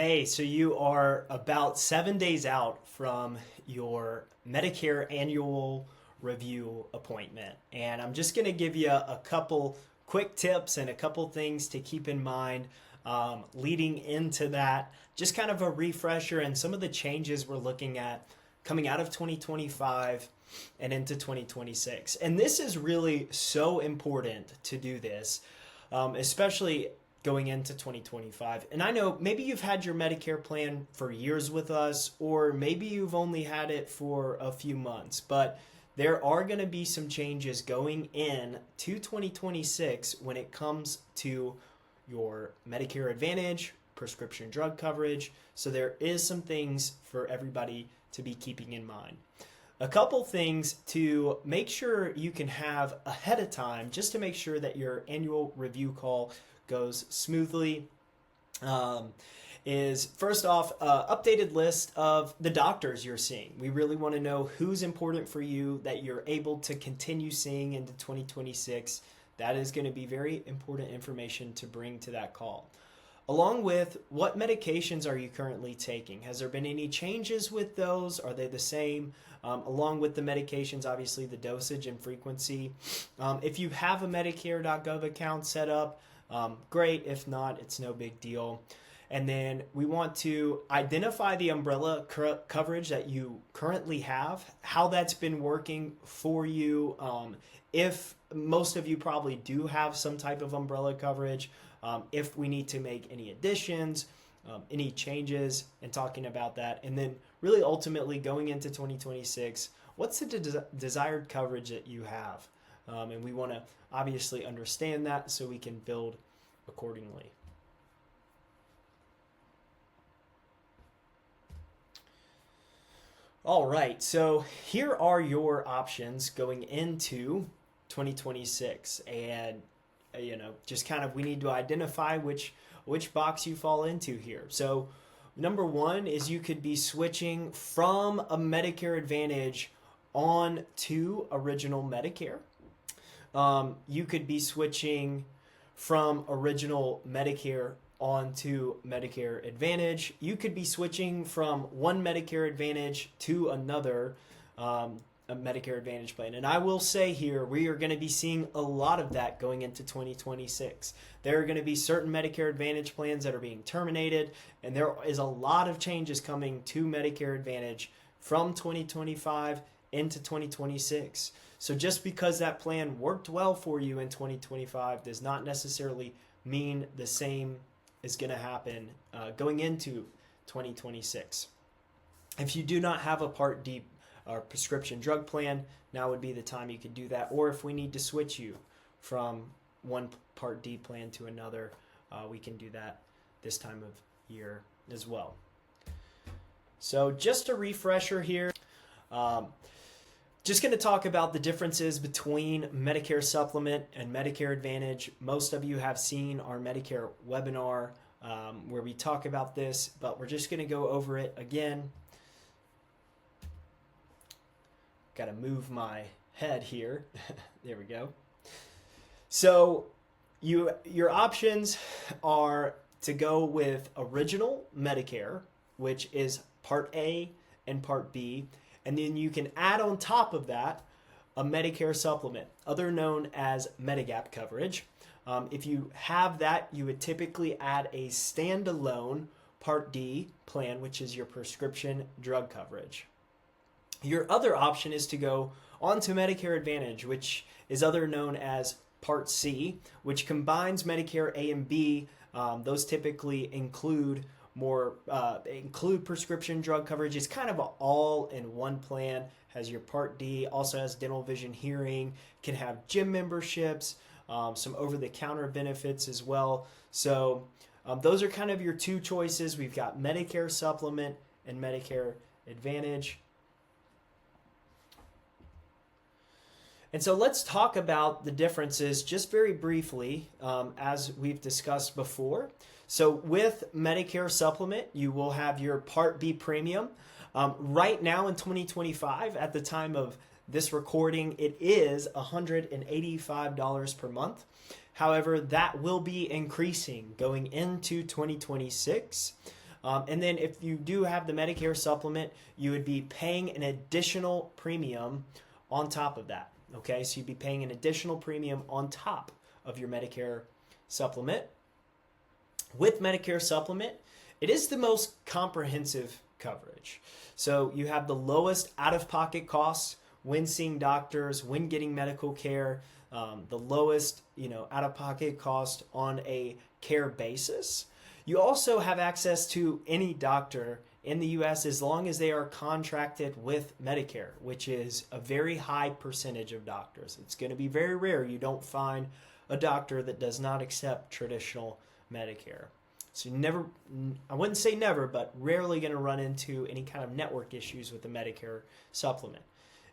Hey, so you are about 7 days out from your Medicare annual review appointment. And I'm just going to give you a couple quick tips and a couple things to keep in mind leading into that. Just kind of a refresher and some of the changes we're looking at coming out of 2025 and into 2026. And this is really so important to do this, especially going into 2025. And I know maybe you've had your Medicare plan for years with us, or maybe you've only had it for a few months, but there are going to be some changes going in to 2026 when it comes to your Medicare Advantage, prescription drug coverage. So there is some things for everybody to be keeping in mind. A couple things to make sure you can have ahead of time, just to make sure that your annual review call goes smoothly, is first off, updated list of the doctors you're seeing. We really want to know who's important for you that you're able to continue seeing into 2026. That is going to be very important information to bring to that call. Along with what medications are you currently taking? Has there been any changes with those? Are they the same? Along with the medications, obviously the dosage and frequency. If you have a Medicare.gov account set up, great. If not, it's no big deal. And then we want to identify the umbrella coverage that you currently have, how that's been working for you. If most of you probably do have some type of umbrella coverage, if we need to make any additions, any changes, and talking about that. And then really ultimately going into 2026, what's the desired coverage that you have? And we want to obviously understand that so we can build accordingly. All right, so here are your options going into 2026, and just kind of we need to identify which box you fall into here. So number one is you could be switching from a Medicare Advantage on to original Medicare. You could be switching from original Medicare onto Medicare Advantage. You could be switching from one Medicare Advantage to another a Medicare Advantage plan. And I will say here, we are going to be seeing a lot of that going into 2026. There are going to be certain Medicare Advantage plans that are being terminated, and there is a lot of changes coming to Medicare Advantage from 2025 into 2026. So just because that plan worked well for you in 2025 does not necessarily mean the same is going to happen going into 2026. If you do not have a Part D or prescription drug plan, now would be the time you could do that. Or if we need to switch you from one Part D plan to another, we can do that this time of year as well. So just a refresher here. Just going to talk about the differences between Medicare Supplement and Medicare Advantage. Most of you have seen our Medicare webinar where we talk about this, but we're just going to go over it again. Got to move my head here. There we go. So your options are to go with original Medicare, which is Part A and Part B. And then you can add on top of that a Medicare supplement, other known as Medigap coverage. If you have that, you would typically add a standalone Part D plan, which is your prescription drug coverage. Your other option is to go onto Medicare Advantage, which is other known as Part C, which combines Medicare A and B. Those typically include prescription drug coverage. It's kind of an all-in-one plan. Has your Part D, also has dental, vision, hearing, can have gym memberships, some over-the-counter benefits as well. So those are kind of your two choices. We've got Medicare Supplement and Medicare Advantage. And so let's talk about the differences just very briefly, as we've discussed before. So with Medicare Supplement, you will have your Part B premium. Right now in 2025, at the time of this recording, it is $185 per month. However, that will be increasing going into 2026. And then if you do have the Medicare supplement, you would be paying an additional premium on top of that. Okay, so you'd be paying an additional premium on top of your Medicare supplement. With Medicare supplement, it is the most comprehensive coverage. So you have the lowest out-of-pocket costs when seeing doctors, when getting medical care, the lowest, out-of-pocket cost on a care basis. You also have access to any doctor in the U.S. as long as they are contracted with Medicare, which is a very high percentage of doctors. It's going to be very rare you don't find a doctor that does not accept traditional Medicare. So I wouldn't say never, but rarely going to run into any kind of network issues with the Medicare supplement.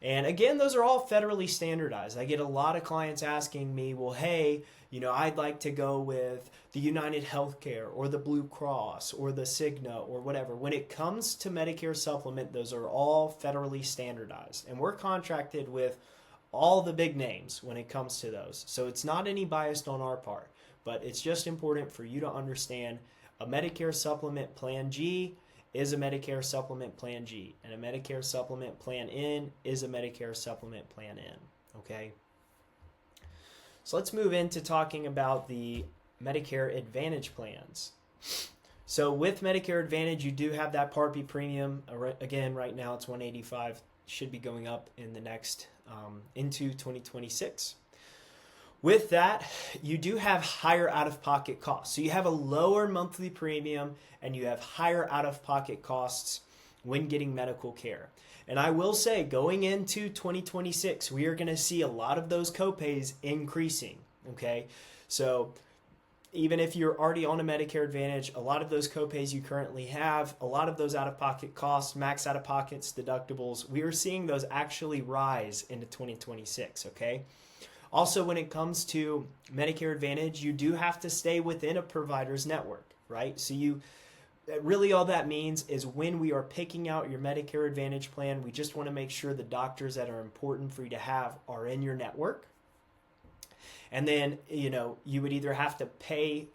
And again, those are all federally standardized. I get a lot of clients asking me, well, hey, I'd like to go with the United Healthcare or the Blue Cross or the Cigna or whatever. When it comes to Medicare supplement, those are all federally standardized. And we're contracted with all the big names when it comes to those. So it's not any bias on our part, but it's just important for you to understand a Medicare supplement plan G is a Medicare supplement plan G, and a Medicare supplement plan N is a Medicare supplement plan N, okay? So let's move into talking about the Medicare Advantage plans. So with Medicare Advantage, you do have that Part B premium. Again, right now it's $185, should be going up in the next, into 2026. With that, you do have higher out-of-pocket costs. So you have a lower monthly premium and you have higher out-of-pocket costs when getting medical care. And I will say, going into 2026, we are going to see a lot of those copays increasing, okay? So even if you're already on a Medicare Advantage, a lot of those copays you currently have, a lot of those out-of-pocket costs, max out-of-pockets, deductibles, we are seeing those actually rise into 2026, okay? Also, when it comes to Medicare Advantage, you do have to stay within a provider's network, right? So really all that means is when we are picking out your Medicare Advantage plan, we just want to make sure the doctors that are important for you to have are in your network. And then, you would either have to pay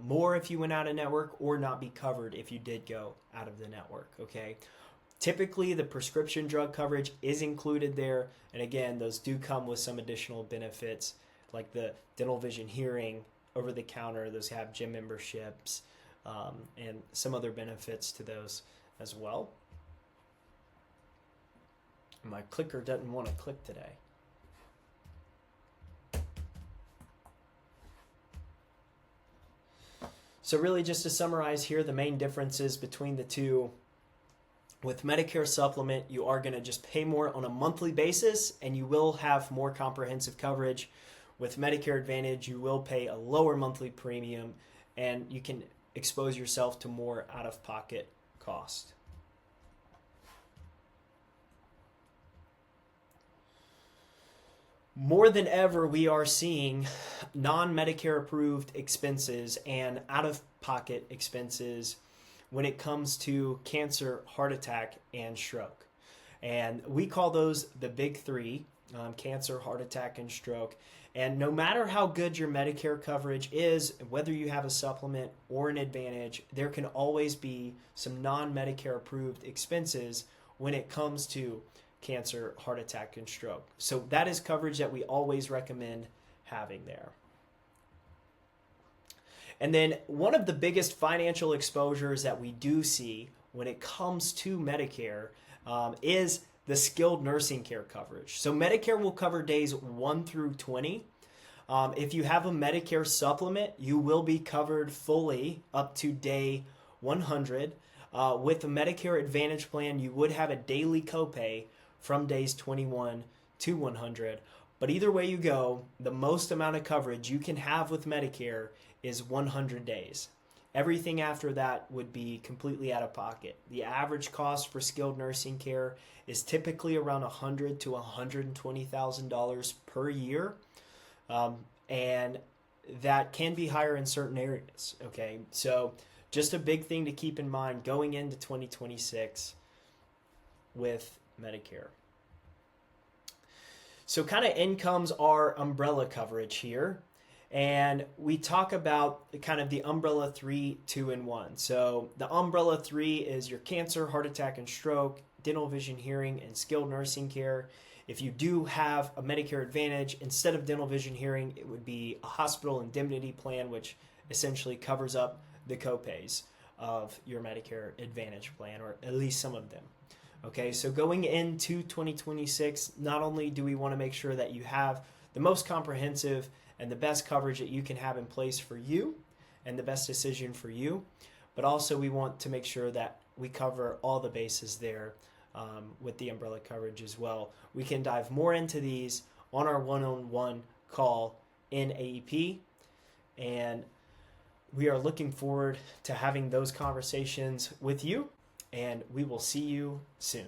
more if you went out of network or not be covered if you did go out of the network, okay? Typically, the prescription drug coverage is included there. And again, those do come with some additional benefits like the dental, vision, hearing, over the counter. Those have gym memberships and some other benefits to those as well. My clicker doesn't want to click today. So really, just to summarize here, the main differences between the two. With Medicare supplement, you are going to just pay more on a monthly basis and you will have more comprehensive coverage. With Medicare Advantage, you will pay a lower monthly premium and you can expose yourself to more out-of-pocket cost. More than ever, we are seeing non-Medicare approved expenses and out-of-pocket expenses when it comes to cancer, heart attack, and stroke. And we call those the big three, cancer, heart attack, and stroke. And no matter how good your Medicare coverage is, whether you have a supplement or an Advantage, there can always be some non-Medicare approved expenses when it comes to cancer, heart attack, and stroke. So that is coverage that we always recommend having there. And then one of the biggest financial exposures that we do see when it comes to Medicare is the skilled nursing care coverage. So Medicare will cover days 1 through 20. If you have a Medicare supplement, you will be covered fully up to day 100. With a Medicare Advantage plan, you would have a daily copay from days 21 to 100. But either way you go, the most amount of coverage you can have with Medicare is 100 days. Everything after that would be completely out of pocket. The average cost for skilled nursing care is typically around $100,000 to $120,000 per year, and that can be higher in certain areas. Okay, so just a big thing to keep in mind going into 2026 with Medicare. So kind of incomes are umbrella coverage here. And we talk about kind of the umbrella 3, 2, and 1. So the umbrella 3 is your cancer, heart attack, and stroke, dental, vision, hearing, and skilled nursing care. If you do have a Medicare Advantage, instead of dental, vision, hearing, it would be a hospital indemnity plan, which essentially covers up the copays of your Medicare Advantage plan, or at least some of them. Okay, so going into 2026, not only do we want to make sure that you have the most comprehensive and the best coverage that you can have in place for you and the best decision for you, but also we want to make sure that we cover all the bases there with the umbrella coverage as well. We can dive more into these on our one-on-one call in AEP, and we are looking forward to having those conversations with you, and we will see you soon.